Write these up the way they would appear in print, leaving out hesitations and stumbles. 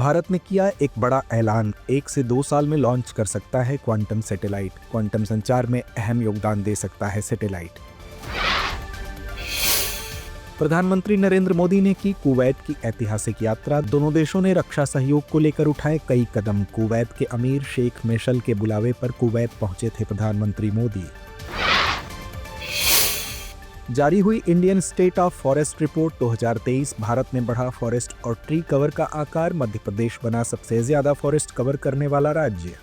भारत ने किया एक बड़ा ऐलान, 1 से 2 साल में लॉन्च कर सकता है क्वांटम सैटेलाइट। क्वांटम संचार में अहम योगदान दे सकता है सैटेलाइट। प्रधानमंत्री नरेंद्र मोदी ने की कुवैत की ऐतिहासिक यात्रा। दोनों देशों ने रक्षा सहयोग को लेकर उठाए कई कदम। कुवैत के अमीर शेख मेशल के बुलावे पर कुवैत पहुंचे थे प्रधानमंत्री मोदी। जारी हुई Indian state of forest report 2023। Bharat में बढ़ा फॉरेस्ट और ट्री कवर का आकार। मध्य प्रदेश बना सबसे ज्यादा फॉरेस्ट कवर करने वाला राज्य।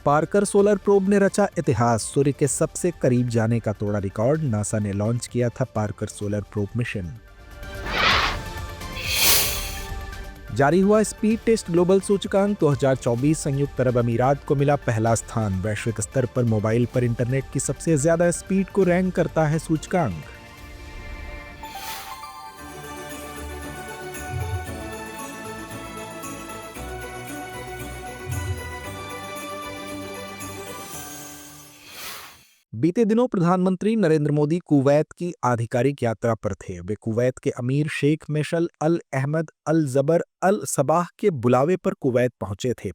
पार्कर सोलर प्रोब ने रचा इतिहास। सूर्य के सबसे करीब जाने का तोड़ा रिकॉर्ड। नासा ने लॉन्च किया था पार्कर सोलर प्रोब मिशन। जारी हुआ स्पीड टेस्ट ग्लोबल सूचकांक 2024। संयुक्त अरब अमीरात को मिला पहला स्थान। वैश्विक स्तर पर मोबाइल पर इंटरनेट की सबसे ज्यादा स्पीड को रैंक करता है सूचकांक। बीते दिनों प्रधानमंत्री नरेंद्र मोदी कुवैत की आधिकारिक यात्रा पर थे। वे कुवैत के अमीर शेख मेशल अल अहमद अल जबर अल सबाह के बुलावे पर कुवैत पहुंचे थे।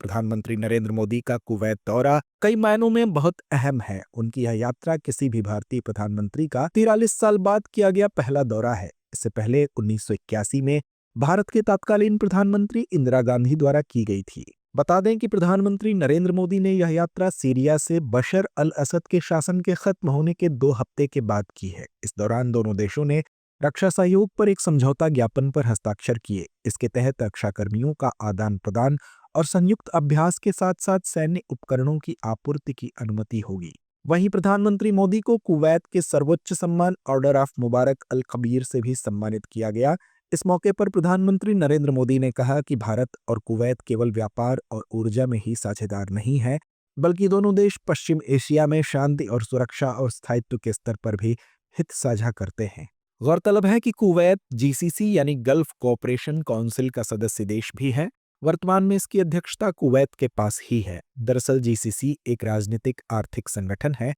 प्रधानमंत्री नरेंद्र मोदी का कुवैत दौरा कई मायनों में बहुत अहम है। उनकी यह यात्रा किसी भी भारतीय प्रधानमंत्री का 43 साल बाद किया गया पहला दौरा है। इससे पहले 1981 में भारत के तत्कालीन प्रधानमंत्री इंदिरा गांधी द्वारा की गई थी। बता दें कि प्रधानमंत्री नरेंद्र मोदी ने यह यात्रा सीरिया से बशर अल असद के शासन के खत्म होने के 2 हफ्ते के बाद की है। इस दौरान दोनों देशों ने रक्षा सहयोग पर एक समझौता ज्ञापन पर हस्ताक्षर किए। इसके तहत रक्षा कर्मियों का आदान प्रदान और संयुक्त अभ्यास के साथ साथ सैन्य उपकरणों की आपूर्ति की अनुमति होगी। वहीं प्रधानमंत्री मोदी को कुवैत के सर्वोच्च सम्मान ऑर्डर ऑफ मुबारक अल कबीर से भी सम्मानित किया गया। इस मौके पर प्रधानमंत्री नरेंद्र मोदी ने कहा कि भारत और कुवैत केवल व्यापार और ऊर्जा में ही साझेदार नहीं है, बल्कि दोनों देश पश्चिम एशिया में शांति और सुरक्षा और स्थायित्व के स्तर पर भी हित साझा करते हैं। गौरतलब है कि कुवैत जीसीसी यानी गल्फ कोऑपरेशन काउंसिल का सदस्य देश भी है। वर्तमान में इसकी अध्यक्षता कुवैत के पास ही है। दरअसल जीसीसी एक राजनीतिक आर्थिक संगठन है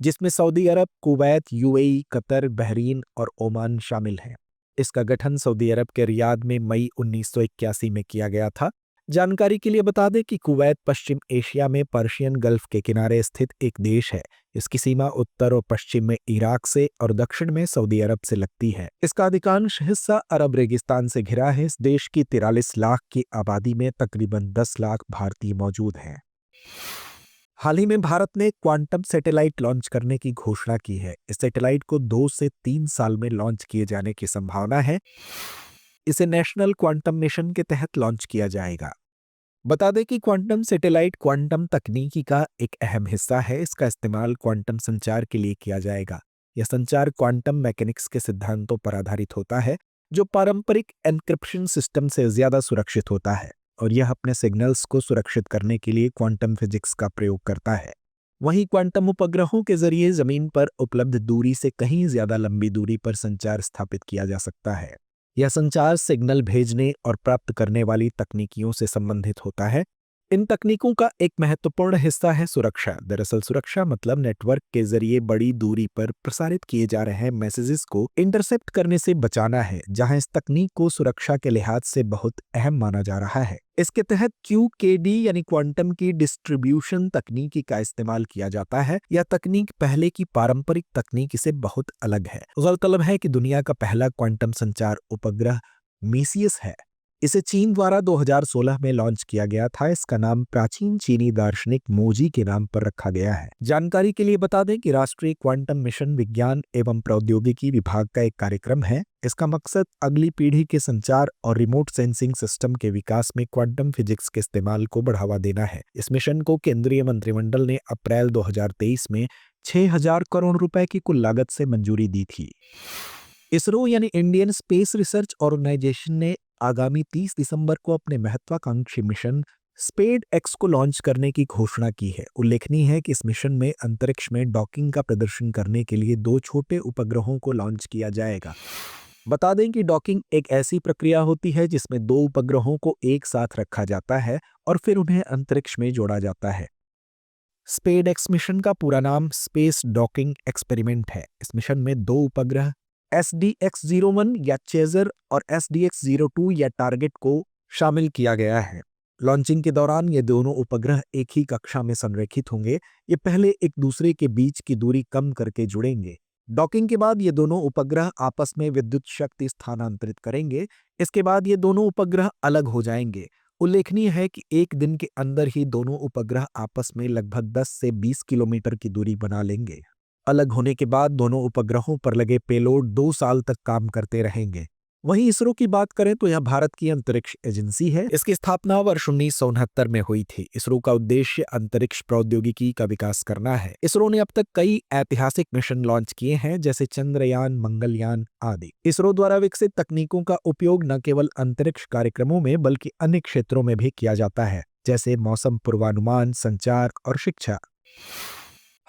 जिसमें सऊदी अरब, कुवैत, यूएई, कतर, बहरीन और ओमान शामिल हैं। इसका गठन सऊदी अरब के रियाद में मई 1981 में किया गया था। जानकारी के लिए बता दें कि कुवैत पश्चिम एशिया में पर्शियन गल्फ के किनारे स्थित एक देश है। इसकी सीमा उत्तर और पश्चिम में इराक से और दक्षिण में सऊदी अरब से लगती है। इसका अधिकांश हिस्सा अरब रेगिस्तान से घिरा है। इस देश की 43 लाख की आबादी में तकरीबन 10 लाख भारतीय मौजूद हैं। हाल ही में भारत ने क्वांटम सैटेलाइट लॉन्च करने की घोषणा की है। इस सैटेलाइट को 2 से 3 साल में लॉन्च किए जाने की संभावना है। इसे नेशनल क्वांटम मिशन के तहत लॉन्च किया जाएगा। बता दें कि क्वांटम सैटेलाइट क्वांटम तकनीकी का एक अहम हिस्सा है। इसका इस्तेमाल क्वांटम संचार के लिए किया जाएगा। यह संचार क्वांटम मैकेनिक्स के सिद्धांतों पर आधारित होता है, जो पारंपरिक एन्क्रिप्शन सिस्टम से ज्यादा सुरक्षित होता है, और यह अपने सिग्नल्स को सुरक्षित करने के लिए क्वांटम फिजिक्स का प्रयोग करता है। वहीं क्वांटम उपग्रहों के जरिए जमीन पर उपलब्ध दूरी से कहीं ज्यादा लंबी दूरी पर संचार स्थापित किया जा सकता है। यह संचार सिग्नल भेजने और प्राप्त करने वाली तकनीकियों से संबंधित होता है। इन तकनीकों का एक महत्वपूर्ण हिस्सा है सुरक्षा। दरअसल सुरक्षा मतलब नेटवर्क के जरिए बड़ी दूरी पर प्रसारित किए जा रहे मैसेजेस को इंटरसेप्ट करने से बचाना है, जहां इस तकनीक को सुरक्षा के लिहाज से बहुत अहम माना जा रहा है। इसके तहत QKD यानी क्वांटम की डिस्ट्रीब्यूशन तकनीकी का इस्तेमाल किया जाता है। यह तकनीक पहले की पारंपरिक तकनीक से बहुत अलग है। गौरतलब है कि दुनिया का पहला क्वांटम संचार उपग्रह मीसियस है। इसे चीन द्वारा 2016 में लॉन्च किया गया था। इसका नाम प्राचीन चीनी दार्शनिक मोजी के नाम पर रखा गया है। जानकारी के लिए बता दें कि राष्ट्रीय क्वांटम मिशन विज्ञान एवं प्रौद्योगिकी विभाग का एक कार्यक्रम है। इसका मकसद अगली पीढ़ी के संचार और रिमोट सेंसिंग सिस्टम के विकास में क्वांटम फिजिक्स के इस्तेमाल को बढ़ावा देना है। इस मिशन को केंद्रीय मंत्रिमंडल ने अप्रैल 2023 में 6,000 करोड़ रुपए की कुल लागत से मंजूरी दी थी। इसरो यानी इंडियन स्पेस रिसर्च ऑर्गेनाइजेशन ने आगामी 30 दिसंबर को अपने महत्वाकांक्षी मिशन स्पेड एक्स को लॉन्च करने की घोषणा की है। उल्लेखनीय है कि इस मिशन में अंतरिक्ष में डॉकिंग का प्रदर्शन करने के लिए 2 छोटे उपग्रहों को लॉन्च किया जाएगा। बता दें कि डॉकिंग एक ऐसी प्रक्रिया होती है जिसमें 2 उपग्रहों को एक साथ रखा जाता है और फिर उन्हें अंतरिक्ष में जोड़ा जाता है। स्पेड एक्स मिशन का पूरा नाम स्पेस डॉकिंग एक्सपेरिमेंट है। इस मिशन में 2 उपग्रह SDX-01 या चेजर और SDX-02 या टारगेट को शामिल किया गया है। लॉन्चिंग के दौरान ये दोनों उपग्रह एक ही कक्षा में संरेखित होंगे। ये पहले एक दूसरे के बीच की दूरी कम करके जुड़ेंगे। डॉकिंग के बाद ये दोनों उपग्रह आपस में विद्युत शक्ति स्थानांतरित करेंगे। इसके बाद ये दोनों उपग्रह अलग हो जाएंगे। उल्लेखनीय है कि एक दिन के अंदर ही दोनों उपग्रह आपस में लगभग 10 से 20 किलोमीटर की दूरी बना लेंगे। अलग होने के बाद दोनों उपग्रहों पर लगे पेलोड 2 साल तक काम करते रहेंगे। वहीं इसरो की बात करें तो यह भारत की अंतरिक्ष एजेंसी है। इसकी स्थापना वर्ष 1969 में हुई थी। इसरो का उद्देश्य अंतरिक्ष प्रौद्योगिकी का विकास करना है। इसरो ने अब तक कई ऐतिहासिक मिशन लॉन्च किए हैं, जैसे चंद्रयान, मंगलयान आदि। इसरो द्वारा विकसित तकनीकों का उपयोग न केवल अंतरिक्ष कार्यक्रमों में बल्कि अन्य क्षेत्रों में भी किया जाता है, जैसे मौसम पूर्वानुमान, संचार और शिक्षा।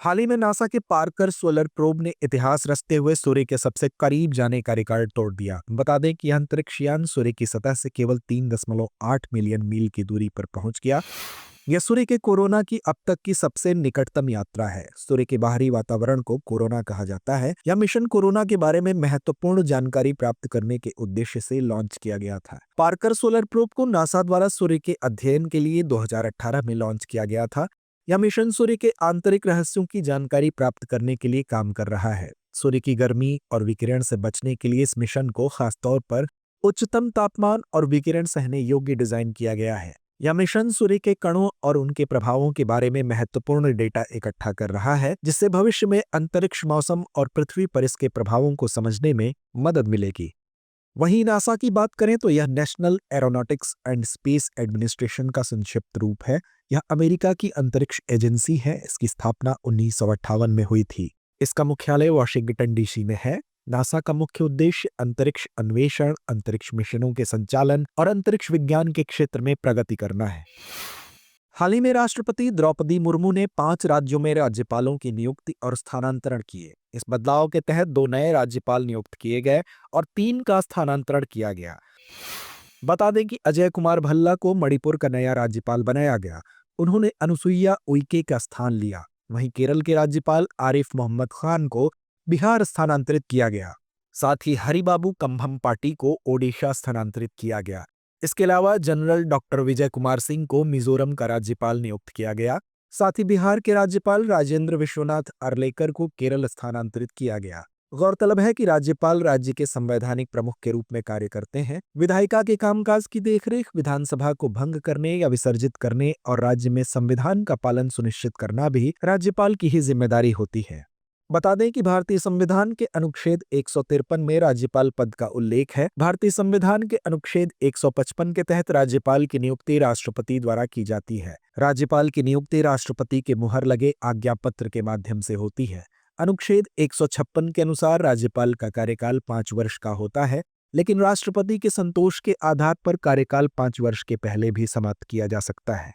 हाल ही में नासा के पार्कर सोलर प्रोब ने इतिहास रचते हुए सूर्य के सबसे करीब जाने का रिकॉर्ड तोड़ दिया। बता दें कि यह अंतरिक्ष यान सूर्य की सतह से केवल 3.8 मिलियन मील की दूरी पर पहुंच गया। यह सूर्य के कोरोना की अब तक की सबसे निकटतम यात्रा है। सूर्य के बाहरी वातावरण को कोरोना कहा जाता है। यह मिशन कोरोना के बारे में महत्वपूर्ण जानकारी प्राप्त करने के उद्देश्य से लॉन्च किया गया था। पार्कर सोलर प्रोब को नासा द्वारा सूर्य के अध्ययन के लिए 2018 में लॉन्च किया गया था। यह मिशन सूर्य के आंतरिक रहस्यों की जानकारी प्राप्त करने के लिए काम कर रहा है। सूर्य की गर्मी और विकिरण से बचने के लिए इस मिशन को खासतौर पर उच्चतम तापमान और विकिरण सहने योग्य डिजाइन किया गया है। यह मिशन सूर्य के कणों और उनके प्रभावों के बारे में महत्वपूर्ण डेटा इकट्ठा कर रहा है, जिससे भविष्य में अंतरिक्ष, मौसम और पृथ्वी पर इसके प्रभावों को समझने में मदद मिलेगी। वहीं नासा की बात करें तो यह national aeronautics and space administration का संक्षिप्त रूप है। यह अमेरिका की अंतरिक्ष एजेंसी है। इसकी स्थापना 1958 में हुई थी। इसका मुख्यालय वाशिंगटन डीसी में है। नासा का मुख्य उद्देश्य अंतरिक्ष अन्वेषण, अंतरिक्ष मिशनों के संचालन और अंतरिक्ष विज्ञान के क्षेत्र में प्रगति करना है। हाल ही में राष्ट्रपति द्रौपदी मुर्मू ने 5 राज्यों में राज्यपालों की नियुक्ति और स्थानांतरण किए। इस बदलाव के तहत 2 नए राज्यपाल नियुक्त किए गए और 3 का स्थानांतरण किया गया। बता दें कि अजय कुमार भल्ला को मणिपुर का नया राज्यपाल बनाया गया। उन्होंने अनुसुईया उइके का स्थान लिया। वहीं केरल के राज्यपाल आरिफ मोहम्मद खान को बिहार स्थानांतरित किया गया। साथ ही हरिबाबू कंभमपाटी को ओडिशा स्थानांतरित किया गया। इसके अलावा जनरल डॉक्टर विजय कुमार सिंह को मिजोरम का राज्यपाल नियुक्त किया गया। साथ ही बिहार के राज्यपाल राजेंद्र विश्वनाथ अर्लेकर को केरल स्थानांतरित किया गया। गौरतलब है कि राज्यपाल राज्य के संवैधानिक प्रमुख के रूप में कार्य करते हैं। विधायिका के कामकाज की देखरेख, विधानसभा को भंग करने या विसर्जित करने और राज्य में संविधान का पालन सुनिश्चित करना भी राज्यपाल की ही जिम्मेदारी होती है। बता दें कि भारतीय संविधान के अनुच्छेद 153 में राज्यपाल पद का उल्लेख है। भारतीय संविधान के अनुच्छेद 155 के तहत राज्यपाल की नियुक्ति राष्ट्रपति द्वारा की जाती है। राज्यपाल की नियुक्ति राष्ट्रपति के मुहर लगे आज्ञा पत्र के माध्यम से होती है। अनुच्छेद 156 के अनुसार राज्यपाल का कार्यकाल 5 वर्ष का होता है, लेकिन राष्ट्रपति के संतोष के आधार पर कार्यकाल 5 वर्ष के पहले भी समाप्त किया जा सकता है।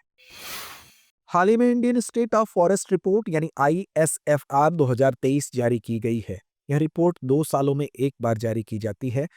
हाल ही में Indian state of forest report यानी ISFR 2023 जारी की गई है। यह रिपोर्ट 2 सालों में एक बार जारी की जाती है।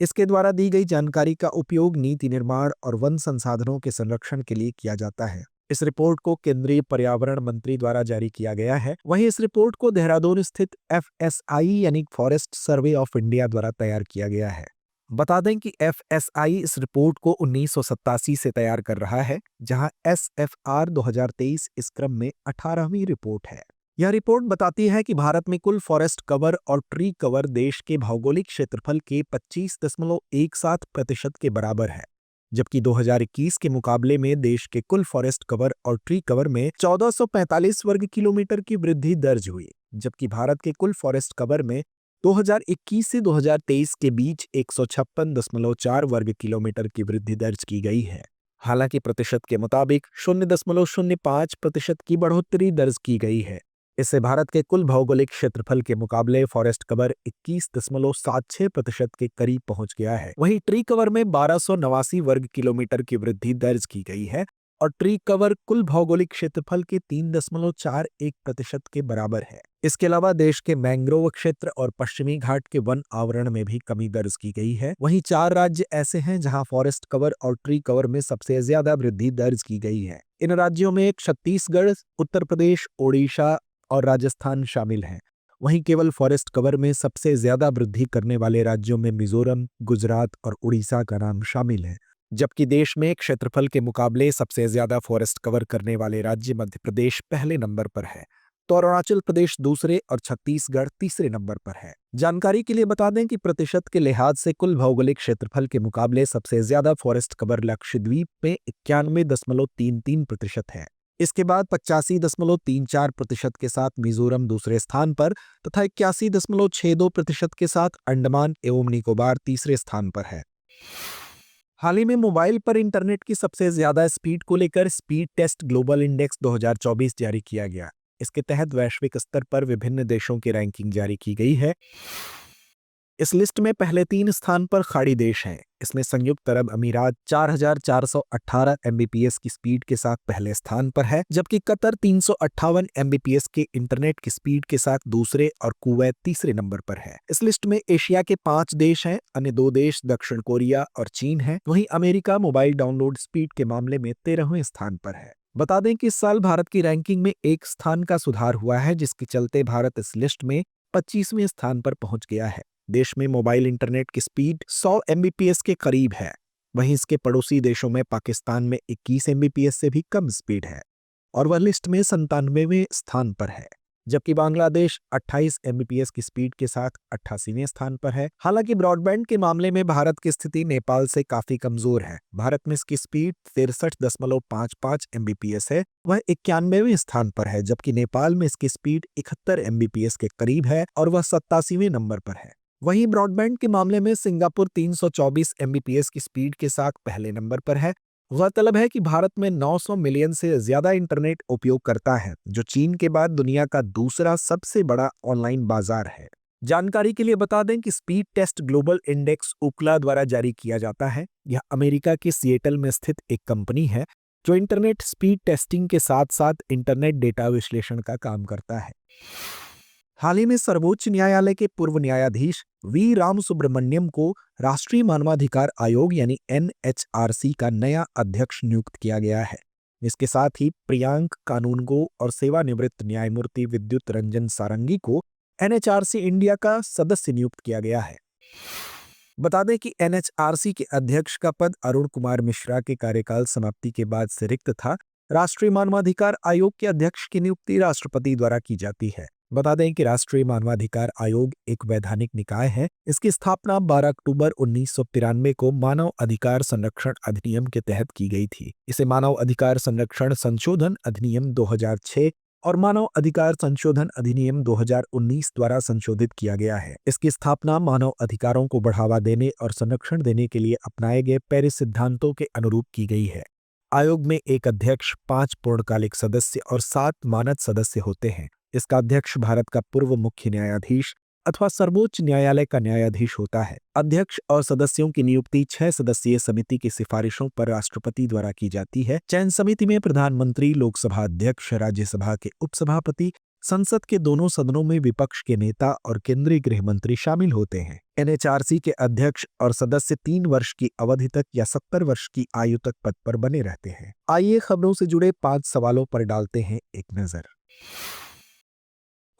इसके द्वारा दी गई जानकारी का उपयोग नीति निर्माण और वन संसाधनों के संरक्षण के लिए किया जाता है। इस रिपोर्ट को केंद्रीय पर्यावरण मंत्री द्वारा जारी किया गया है। वहीं इस रिपोर्ट को देहरादून स्थित FSI यानी फॉरेस्ट सर्वे ऑफ इंडिया द्वारा तैयार किया गया है। बता दें कि FSI इस रिपोर्ट को 1987 से तैयार कर रहा है, जहां SFR 2023 इस क्रम में 18वीं रिपोर्ट है। यह रिपोर्ट बताती है कि भारत में कुल फॉरेस्ट कवर और ट्री कवर देश के भौगोलिक क्षेत्रफल के 25.17% के बराबर है, जबकि 2021 के मुकाबले में देश के कुल फॉरेस्ट कवर और ट्री कवर में 1445 वर्ग किलोमीटर की वृद्धि दर्ज हुई, जबकि भारत के कुल फॉरेस्ट कवर में 2021 से 2023 के बीच 156.4 वर्ग किलोमीटर की वृद्धि दर्ज की गई है। हालांकि प्रतिशत के मुताबिक 0.05% की बढ़ोतरी दर्ज की गई है। इससे भारत के कुल भौगोलिक क्षेत्रफल के मुकाबले फॉरेस्ट कवर 21.76% के करीब पहुंच गया है। वहीं ट्री कवर में 1289 वर्ग किलोमीटर की वृद्धि दर्ज की गई है और ट्री कवर कुल भौगोलिक क्षेत्रफल के 3.41% के बराबर है। इसके अलावा देश के मैंग्रोव क्षेत्र और पश्चिमी घाट के वन आवरण में भी कमी दर्ज की गई है। वहीं 4 राज्य ऐसे हैं जहां फॉरेस्ट कवर और ट्री कवर में सबसे ज्यादा वृद्धि दर्ज की गई है। इन राज्यों में छत्तीसगढ़, उत्तर प्रदेश, ओडिशा और राजस्थान शामिल हैं। वहीं केवल फॉरेस्ट कवर में सबसे ज्यादा वृद्धि करने वाले राज्यों में मिजोरम, गुजरात और उड़ीसा का नाम शामिल है। जबकि देश में क्षेत्रफल के मुकाबले सबसे ज्यादा फॉरेस्ट कवर करने वाले राज्य मध्य प्रदेश पहले नंबर पर है, तो अरुणाचल प्रदेश दूसरे और छत्तीसगढ़ तीसरे नंबर पर है। जानकारी के लिए बता दें कि प्रतिशत के लिहाज से कुल भौगोलिक क्षेत्रफल के मुकाबले सबसे ज्यादा फॉरेस्ट कवर लक्षद्वीप में 91.33% है। इसके बाद 85.34% के साथ मिजोरम दूसरे स्थान पर तथा 81.62% के साथ अंडमान एवं निकोबार तीसरे स्थान पर है। हाल ही में मोबाइल पर इंटरनेट की सबसे ज्यादा स्पीड को लेकर स्पीड टेस्ट ग्लोबल इंडेक्स 2024 जारी किया गया। इसके तहत वैश्विक स्तर पर विभिन्न देशों की रैंकिंग जारी की गई है। इस लिस्ट में पहले 3 स्थान पर खाड़ी देश हैं। इसमें संयुक्त अरब अमीरात 4418 एमबीपीएस की स्पीड के साथ पहले स्थान पर है, जबकि कतर 358 एमबीपीएस के इंटरनेट की स्पीड के साथ दूसरे और कुवैत तीसरे नंबर पर है। इस लिस्ट में एशिया के 5 देश हैं, अन्य 2 देश दक्षिण कोरिया और चीन हैं। वहीं अमेरिका मोबाइल डाउनलोड स्पीड के मामले में 13वें स्थान पर है। बता दें कि इस साल भारत की रैंकिंग में 1 स्थान का सुधार हुआ है, जिसके चलते भारत इस लिस्ट में 25वें स्थान पर पहुंच गया है। देश में मोबाइल इंटरनेट की स्पीड 100 एमबीपीएस के करीब है। वहीं इसके पड़ोसी देशों में पाकिस्तान में 21 एमबीपीएस से भी कम स्पीड है और वह लिस्ट में 97वें स्थान पर है, जबकि बांग्लादेश 28 एमबीपीएस की स्पीड के साथ 88वें स्थान पर है। हालांकि ब्रॉडबैंड के मामले में भारत की स्थिति नेपाल से काफी कमजोर है। भारत में इसकी स्पीड 63.55 एमबीपीएस है, वह 91वें स्थान पर है, जबकि नेपाल में इसकी स्पीड 71 एमबीपीएस के करीब है और वह 87वें नंबर पर है। वहीं ब्रॉडबैंड के मामले में सिंगापुर 324 एमबीपीएस की स्पीड के साथ पहले नंबर पर है। गौरतलब है कि भारत में 900 मिलियन से ज्यादा इंटरनेट उपयोग करता है, जो चीन के बाद दुनिया का दूसरा सबसे बड़ा ऑनलाइन बाजार है। जानकारी के लिए बता दें कि स्पीड टेस्ट ग्लोबल इंडेक्स ओकला द्वारा जारी किया जाता है। यह अमेरिका के सिएटल में स्थित एक कंपनी है जो इंटरनेट स्पीड टेस्टिंग के साथ साथ इंटरनेट डेटा विश्लेषण का काम करता है। हाल ही में सर्वोच्च न्यायालय के पूर्व न्यायाधीश वी राम सुब्रमण्यम को राष्ट्रीय मानवाधिकार आयोग यानी एनएचआरसी का नया अध्यक्ष नियुक्त किया गया है। इसके साथ ही प्रियांक कानूनगो और सेवानिवृत्त न्यायमूर्ति विद्युत रंजन सारंगी को एनएचआरसी इंडिया का सदस्य नियुक्त किया गया है। बता दें कि एनएचआरसी के अध्यक्ष का पद अरुण कुमार मिश्रा के कार्यकाल समाप्ति के बाद से रिक्त था। राष्ट्रीय मानवाधिकार आयोग के अध्यक्ष की नियुक्ति राष्ट्रपति द्वारा की जाती है। बता दें कि राष्ट्रीय मानवाधिकार आयोग एक वैधानिक निकाय है। इसकी स्थापना 12 अक्टूबर 1993 को मानव अधिकार संरक्षण अधिनियम के तहत की गई थी। इसे मानव अधिकार संरक्षण संशोधन अधिनियम 2006 और मानव अधिकार संशोधन अधिनियम 2019 द्वारा संशोधित किया गया है। इसकी स्थापना मानव अधिकारों को बढ़ावा देने और संरक्षण देने के लिए अपनाए गए पेरिस सिद्धांतों के अनुरूप की गई है। आयोग में एक अध्यक्ष, 5 पूर्णकालिक सदस्य और 7 मानद सदस्य होते हैं। इसका अध्यक्ष भारत का पूर्व मुख्य न्यायाधीश अथवा सर्वोच्च न्यायालय का न्यायाधीश होता है। अध्यक्ष और सदस्यों की नियुक्ति 6 सदस्यीय समिति की सिफारिशों पर राष्ट्रपति द्वारा की जाती है। चयन समिति में प्रधानमंत्री, लोकसभा अध्यक्ष, राज्यसभा के उपसभापति, संसद के दोनों सदनों में विपक्ष के नेता और केंद्रीय गृह मंत्री शामिल होते हैं। एनएचआरसी के अध्यक्ष और सदस्य 3 वर्ष की अवधि तक या 70 वर्ष की आयु तक पद पर बने रहते हैं। आइए खबरों से जुड़े 5 सवालों पर डालते हैं एक नजर।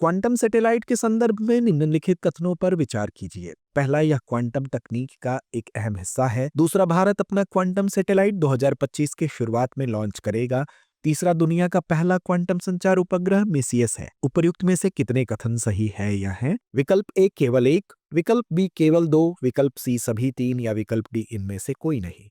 क्वांटम सैटेलाइट के संदर्भ में निम्नलिखित कथनों पर विचार कीजिए। पहला, यह क्वांटम तकनीक का एक अहम हिस्सा है। दूसरा, भारत अपना क्वांटम सैटेलाइट 2025 के शुरुआत में लॉन्च करेगा। तीसरा, दुनिया का पहला क्वांटम संचार उपग्रह मेसियस है। उपर्युक्त में से कितने कथन सही है या हैं? विकल्प ए केवल 1, विकल्प बी केवल 2, विकल्प सी सभी 3 या विकल्प डी इनमें से कोई नहीं।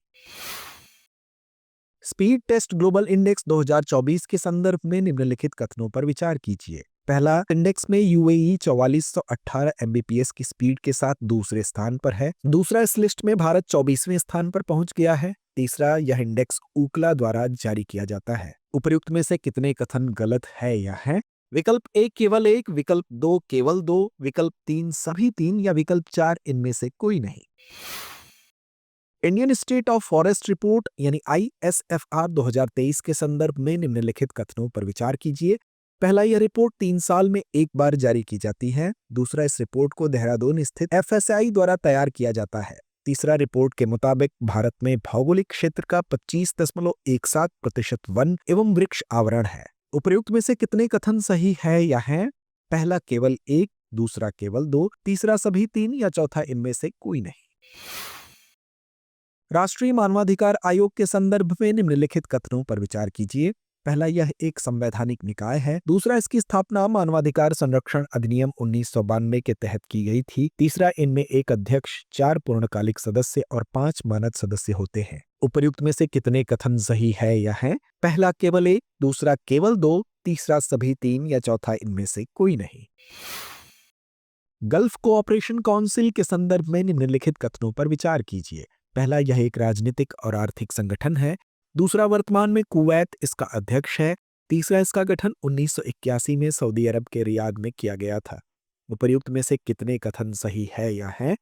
स्पीड टेस्ट ग्लोबल इंडेक्स 2024 के संदर्भ में निम्नलिखित कथनों पर विचार कीजिए। पहला, इंडेक्स में यूएई 4418 एमबीपीएस की स्पीड के साथ दूसरे स्थान पर है। दूसरा, इस लिस्ट में भारत 24वें स्थान पर पहुंच गया है। तीसरा, यह इंडेक्स ओकला द्वारा जारी किया जाता है। उपर्युक्त में से कितने कथन गलत है या हैं? विकल्प ए केवल 1, विकल्प 2 केवल 2, विकल्प 3 सभी 3 या विकल्प 4 इनमें से कोई नहीं। Indian state of forest report यानी ISFR 2023 के संदर्भ में निम्नलिखित कथनों पर विचार कीजिए। पहला, यह रिपोर्ट 3 साल में एक बार जारी की जाती है। दूसरा, इस रिपोर्ट को देहरादून स्थित FSI द्वारा तैयार किया जाता है। तीसरा, रिपोर्ट के मुताबिक भारत में भौगोलिक क्षेत्र का 25.17% वन एवं वृक्ष आवरण है। उपर्युक्त में से कितने कथन सही है या हैं? पहला केवल 1, दूसरा केवल 2, तीसरा सभी 3 या चौथा इनमें से कोई नहीं। राष्ट्रीय मानवाधिकार आयोग के संदर्भ में निम्नलिखित कथनों पर विचार कीजिए। पहला, यह एक संवैधानिक निकाय है। दूसरा, इसकी स्थापना मानवाधिकार संरक्षण अधिनियम 1992 के तहत की गई थी। तीसरा, इनमें एक अध्यक्ष, 4 पूर्णकालिक सदस्य और 5 मानद सदस्य होते हैं। उपर्युक्त में से कितने कथन सही है या हैं? पहला केवल 1, दूसरा केवल 2, तीसरा सभी 3 या चौथा इनमें से कोई नहीं। गल्फ कोऑपरेशन काउंसिल के संदर्भ में निम्नलिखित कथनों पर विचार कीजिए। पहला, यह एक राजनीतिक और आर्थिक संगठन है। दूसरा, वर्तमान में कुवैत इसका अध्यक्ष है। तीसरा, इसका गठन 1981 में सऊदी अरब के रियाद में किया गया था। उपर्युक्त में से कितने कथन सही है या हैं?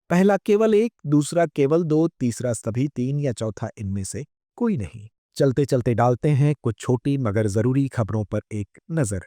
पहला केवल 1, दूसरा केवल 2, तीसरा सभी 3 या चौथा इनमें से कोई नहीं। चलते चलते डालते हैं कुछ छोटी मगर जरूरी खबरों पर एक नजर।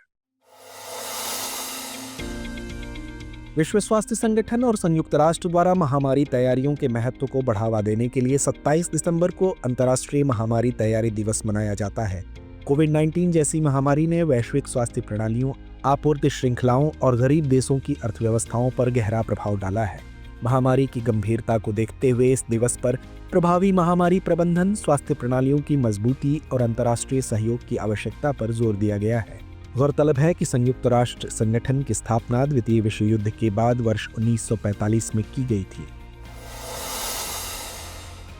विश्व स्वास्थ्य संगठन और संयुक्त राष्ट्र द्वारा महामारी तैयारियों के महत्व को बढ़ावा देने के लिए 27 दिसंबर को अंतर्राष्ट्रीय महामारी तैयारी दिवस मनाया जाता है। कोविड-19 जैसी महामारी ने वैश्विक स्वास्थ्य प्रणालियों, आपूर्ति श्रृंखलाओं और गरीब देशों की अर्थव्यवस्थाओं पर गहरा प्रभाव डाला है। महामारी की गंभीरता को देखते हुए इस दिवस पर प्रभावी महामारी प्रबंधन, स्वास्थ्य प्रणालियों की मजबूती और अंतर्राष्ट्रीय सहयोग की आवश्यकता पर जोर दिया गया है। गौरतलब है कि संयुक्त राष्ट्र संगठन की स्थापना द्वितीय विश्व युद्ध के बाद वर्ष 1945 में की गई थी।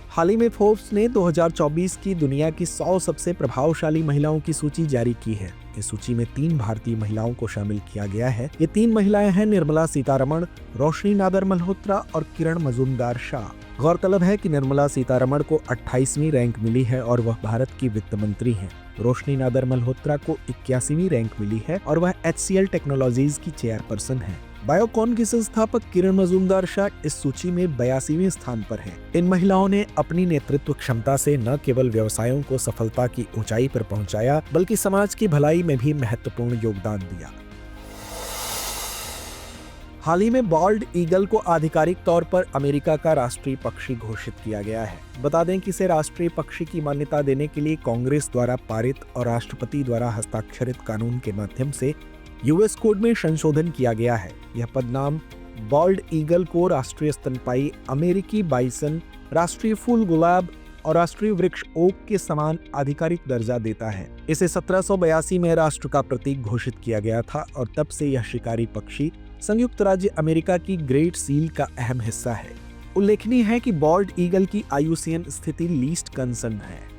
हाल ही में फोर्ब्स ने 2024 की दुनिया की 100 सबसे प्रभावशाली महिलाओं की सूची जारी की है। इस सूची में 3 भारतीय महिलाओं को शामिल किया गया है। ये 3 महिलाएं हैं निर्मला सीतारमण, रोशनी नादर मल्होत्रा और किरण मजूमदार-शाह। गौरतलब है कि निर्मला सीतारमण को 28वीं रैंक मिली है और वह भारत की वित्त मंत्री हैं। रोशनी नादर मल्होत्रा को 81वीं रैंक मिली है और वह HCL टेक्नोलॉजीज की चेयरपर्सन है। बायोकॉन की संस्थापक किरण मजूमदार-शाह इस सूची में 82वें स्थान पर हैं। इन महिलाओं ने अपनी नेतृत्व क्षमता से न केवल व्यवसायों को सफलता की ऊंचाई पर पहुंचाया, बल्कि समाज की भलाई में भी महत्वपूर्ण योगदान दिया। हाल ही में बॉल्ड ईगल को आधिकारिक तौर पर अमेरिका का राष्ट्रीय पक्षी घोषित किया गया है। बता दें कि इसे राष्ट्रीय पक्षी की मान्यता देने के लिए कांग्रेस द्वारा पारित और राष्ट्रपति द्वारा हस्ताक्षरित कानून के माध्यम से यूएस कोड में संशोधन किया गया है। यह पदनाम बॉल्ड ईगल को राष्ट्रीय स्तनपायी, अमेरिकी बाइसन, राष्ट्रीय फूल गुलाब और राष्ट्रीय वृक्ष ओक के समान आधिकारिक दर्जा देता है। इसे 1782 में राष्ट्र का प्रतीक घोषित किया गया था और तब से यह शिकारी पक्षी संयुक्त राज्य अमेरिका की ग्रेट सील का अहम हिस्सा है। उल्लेखनीय है कि बॉल्ड ईगल की IUCN स्थिति लीस्ट कंसर्न है।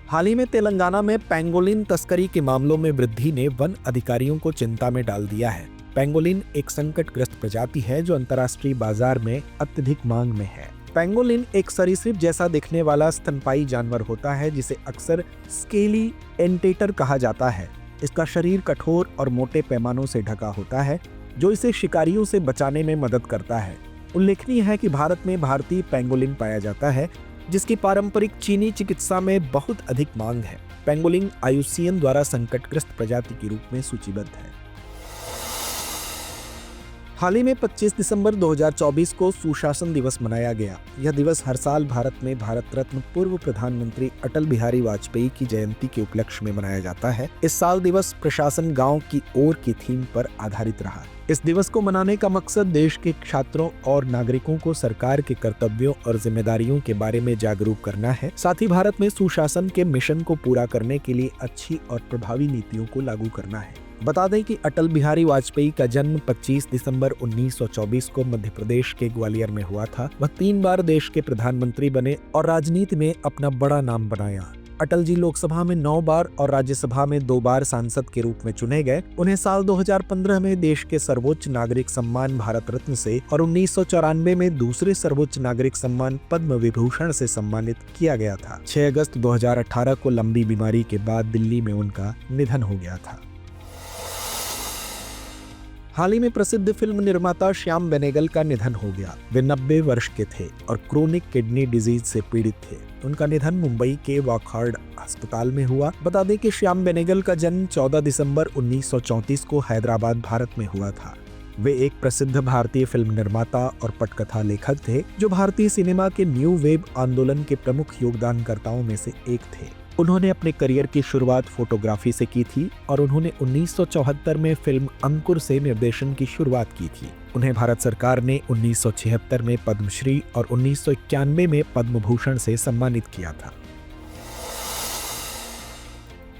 हाल ही में तेलंगाना में पेंगोलिन तस्करी के मामलों में वृद्धि ने वन अधिकारियों को चिंता में डाल दिया है। पेंगोलिन एक संकटग्रस्त प्रजाति है जो अंतर्राष्ट्रीय बाजार में अत्यधिक मांग में है। पेंगोलिन एक सरीसृप जैसा दिखने वाला स्तनपायी जानवर होता है जिसे अक्सर स्केली एंटेटर कहा जाता है। इसका शरीर कठोर और मोटे पैमानों से ढका होता है जो इसे शिकारियों से बचाने में मदद करता है। उल्लेखनीय है कि भारत में भारतीय पेंगोलिन पाया जाता है जिसकी पारंपरिक चीनी चिकित्सा में बहुत अधिक मांग है। पेंगोलिन IUCN द्वारा संकटग्रस्त प्रजाति के रूप में सूचीबद्ध है। हाल ही में 25 दिसंबर 2024 को सुशासन दिवस मनाया गया। यह दिवस हर साल भारत में भारत रत्न पूर्व प्रधानमंत्री अटल बिहारी वाजपेयी की जयंती के उपलक्ष्य में मनाया जाता है। इस साल दिवस प्रशासन गांव की ओर की थीम पर आधारित रहा। इस दिवस को मनाने का मकसद देश के छात्रों और नागरिकों को सरकार के कर्तव्यों और जिम्मेदारियों के बारे में जागरूक करना है। साथ ही भारत में सुशासन के मिशन को पूरा करने के लिए अच्छी और प्रभावी नीतियों को लागू करना है। बता दें कि अटल बिहारी वाजपेयी का जन्म 25 दिसंबर 1924 को मध्य प्रदेश के ग्वालियर में हुआ था। वह 3 बार देश के प्रधानमंत्री बने और राजनीति में अपना बड़ा नाम बनाया। अटल जी लोकसभा में 9 बार और राज्यसभा में 2 बार सांसद के रूप में चुने गए। उन्हें साल 2015 में देश के सर्वोच्च नागरिक सम्मान भारत रत्न से और 1994 में दूसरे सर्वोच्च नागरिक सम्मान पद्म विभूषण से सम्मानित किया गया था। 6 अगस्त 2018 को लंबी बीमारी के बाद दिल्ली में उनका निधन हो गया था। हाल ही में प्रसिद्ध फिल्म निर्माता श्याम बेनेगल का निधन हो गया। वे 90 वर्ष के थे और क्रोनिक किडनी डिजीज से पीड़ित थे। उनका निधन मुंबई के वॉकहार्ड अस्पताल में हुआ। बता दें कि श्याम बेनेगल का जन्म 14 दिसंबर 1934 को हैदराबाद, भारत में हुआ था। वे एक प्रसिद्ध भारतीय फिल्म निर्माता और पटकथा लेखक थे जो भारतीय सिनेमा के न्यू वेव आंदोलन के प्रमुख योगदानकर्ताओं में से एक थे। उन्होंने अपने करियर की शुरुआत फोटोग्राफी से की थी और उन्होंने 1974 में फिल्म अंकुर से निर्देशन की शुरुआत की थी। उन्हें भारत सरकार ने 1976 में पद्मश्री और 1991 में पद्म भूषण से सम्मानित किया था।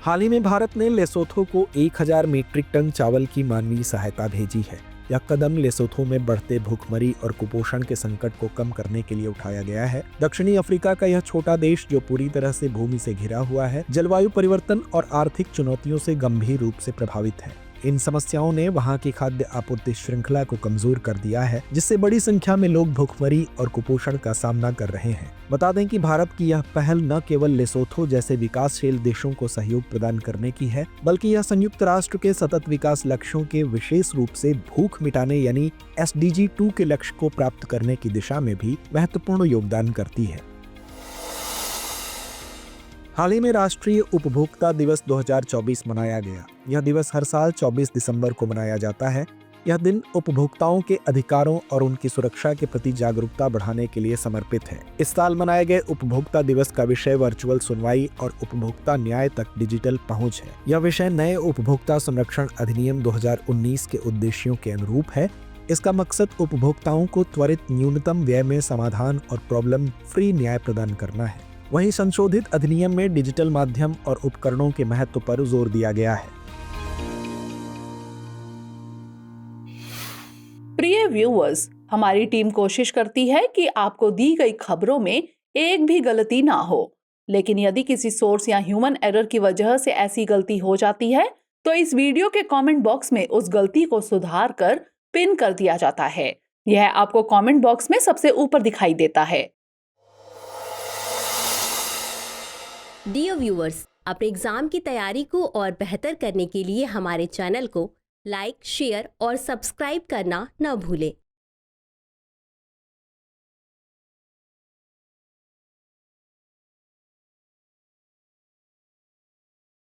हाल ही में भारत ने लेसोथो को 1000 मीट्रिक टन चावल की मानवीय सहायता भेजी है। यह कदम लेसोथो में बढ़ते भूखमरी और कुपोषण के संकट को कम करने के लिए उठाया गया है। दक्षिणी अफ्रीका का यह छोटा देश, जो पूरी तरह से भूमि से घिरा हुआ है, जलवायु परिवर्तन और आर्थिक चुनौतियों से गंभीर रूप से प्रभावित है। इन समस्याओं ने वहां की खाद्य आपूर्ति श्रृंखला को कमजोर कर दिया है, जिससे बड़ी संख्या में लोग भूखमरी और कुपोषण का सामना कर रहे हैं। बता दें कि भारत की यह पहल न केवल लेसोथो जैसे विकासशील देशों को सहयोग प्रदान करने की है, बल्कि यह संयुक्त राष्ट्र के सतत विकास लक्ष्यों के विशेष रूप से भूख मिटाने यानी SDG 2 के लक्ष्य को प्राप्त करने की दिशा में भी महत्वपूर्ण योगदान करती है। हाल ही में राष्ट्रीय उपभोक्ता दिवस 2024 मनाया गया। यह दिवस हर साल 24 दिसंबर को मनाया जाता है। यह दिन उपभोक्ताओं के अधिकारों और उनकी सुरक्षा के प्रति जागरूकता बढ़ाने के लिए समर्पित है। इस साल मनाए गए उपभोक्ता दिवस का विषय वर्चुअल सुनवाई और उपभोक्ता न्याय तक डिजिटल पहुंच है। यह विषय नए उपभोक्ता संरक्षण अधिनियम 2019 के उद्देश्यों के अनुरूप है। इसका मकसद उपभोक्ताओं को त्वरित न्यूनतम व्यय में समाधान और प्रॉब्लम फ्री न्याय प्रदान करना है। वहीं संशोधित अधिनियम में डिजिटल माध्यम और उपकरणों के महत्व पर जोर दिया गया है। प्रिय व्यूअर्स, हमारी टीम कोशिश करती है कि आपको दी गई खबरों में एक भी गलती ना हो, लेकिन यदि किसी सोर्स या ह्यूमन एरर की वजह से ऐसी गलती हो जाती है तो इस वीडियो के कमेंट बॉक्स में उस गलती को सुधार कर पिन कर दिया जाता है। यह आपको कमेंट बॉक्स में सबसे ऊपर दिखाई देता है। डियर व्यूअर्स, अपने एग्जाम की तैयारी को और बेहतर करने के लिए हमारे चैनल को लाइक, शेयर और सब्सक्राइब करना न भूलें।